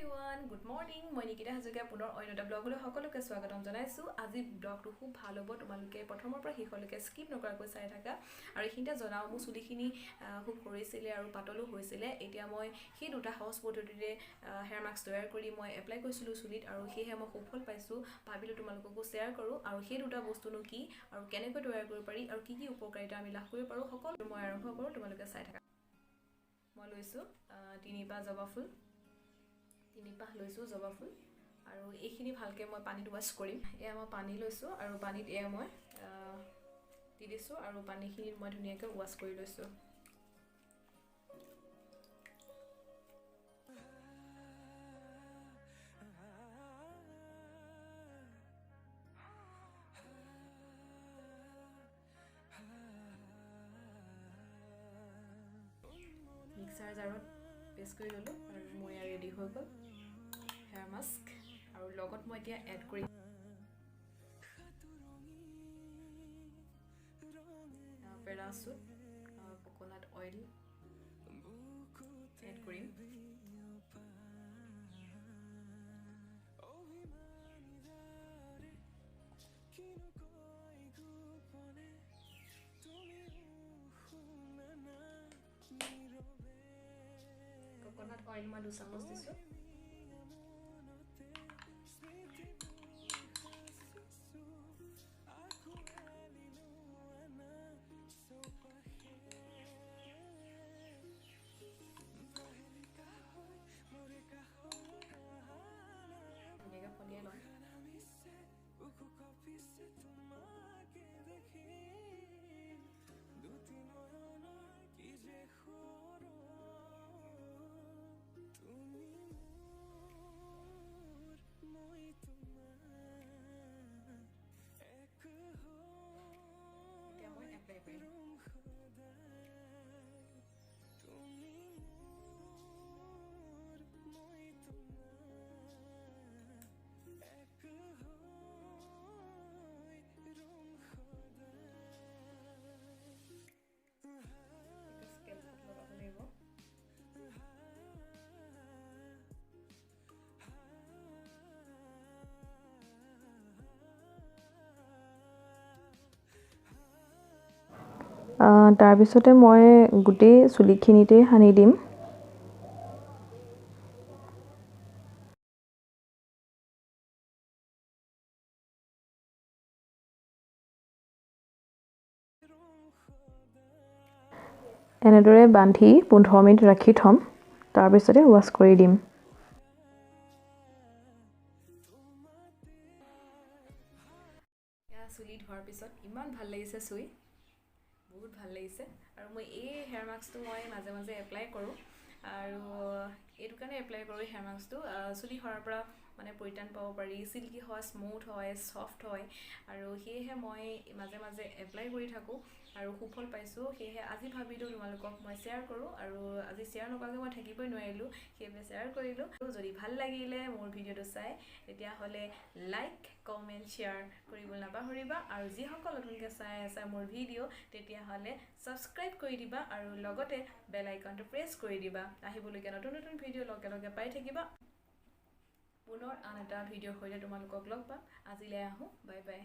everyone, good morning. মই নিকিতা হাজৰিকা পুনৰ অন্য এটা ব্লগলৈ সকলোকে স্বাগতম জনাইছো। আজি ব্লগটো খুব ভাল হ'ব, তোমালোকে প্ৰথমৰ পৰা শেষলৈকে স্কিপ নকৰাকৈ চাই থাকা। আৰু এইখিনিতে জনাও মোৰ চুলিখিনি খুব সৰিছিলে আৰু পাতলো হৈছিলে। এতিয়া মই সেই দুটা সহজ পদ্ধতিৰে হেয়াৰ মাস্ক তৈয়াৰ কৰি মই এপ্লাই কৰিছিলোঁ চুলিত আৰু সেয়েহে মই সুফল পাইছোঁ। ভাবিলোঁ তোমালোককো শ্বেয়াৰ কৰোঁ আৰু সেই দুটা বস্তুনো কি আৰু কেনেকৈ তৈয়াৰ কৰিব পাৰি আৰু কি উপকাৰিতা আমি লাভ কৰিব পাৰোঁ সকলো মই আৰম্ভ কৰোঁ, তোমালোকে চাই থাকা। মই লৈছোঁ 3 পাহ জবা ফুল, 3 পাহ লৈছোঁ জবা ফুল আৰু এইখিনি ভালকৈ মই পানীত ৱাছ কৰিম। এয়া মই পানী লৈছোঁ আৰু পানীত এয়া মই দি দিছোঁ আৰু পানীখিনিত মই ধুনীয়াকৈ ৱাছ কৰি লৈছোঁ। মিক্সাৰ জাৰত পেষ্ট কৰি ল'লোঁ আৰু মোৰ এয়া ৰেডি হৈ গ'ল হেয়াৰ মাস্ক। আৰু লগত মই এতিয়া এড কৰিম পেৰাচুট কোকোনাট অইল এড কৰিম। কোকোনাট অইল মই 2 চামুচ দিছোঁ। ধুনীয়াকৈ ফলিয়াই লওঁ। এতিয়া মই এপ্লাই কৰিম। তাৰপিছতে মই গোটেই চুলিখিনিতে সানি দিম। এনেদৰে বান্ধি 15 মিনিট ৰাখি থ'ম, তাৰপিছতে ৱাছ কৰি দিম। চুলি ধোৱাৰ পিছত ইমান ভাল লাগিছে, চুই বহুত ভাল লাগিছে। আৰু মই এই হেয়াৰ মাস্কটো মই মাজে মাজে এপ্লাই কৰোঁ আৰু এইটো কাৰণে এপ্লাই কৰোঁ হেয়াৰ মাস্কটো চুলি সৰাৰ পৰা মানে পৰিত্ৰাণ পাব পাৰি, চিল্কি হয়, স্মুথ হয়, ছফ্ট হয় আৰু সেয়েহে মই মাজে মাজে এপ্লাই কৰি থাকোঁ আৰু সুফল পাইছোঁ। সেয়েহে আজি ভাবিলোঁ তোমালোকক মই শ্বেয়াৰ কৰোঁ আৰু আজি শ্বেয়াৰ নকৰাকৈ মই থাকিবই নোৱাৰিলোঁ, সেইবাবে শ্বেয়াৰ কৰিলোঁ। যদি ভাল লাগিলে মোৰ ভিডিঅ'টো চাই তেতিয়াহ'লে লাইক, কমেণ্ট, শ্বেয়াৰ কৰিবলৈ নাপাহৰিবা আৰু যিসকল নতুনকৈ চাই আছা মোৰ ভিডিঅ' তেতিয়াহ'লে ছাবস্ক্ৰাইব কৰি দিবা আৰু লগতে বেল আইকনটো প্ৰেছ কৰি দিবা। আহিবলগীয়া নতুন নতুন ভিডিঅ' লগে লগে পাই থাকিবা। পুনৰ আন এটা ভিডিঅ'ৰ সৈতে তোমালোকক লগ পাম। আজিলৈ আহোঁ, বাই বাই।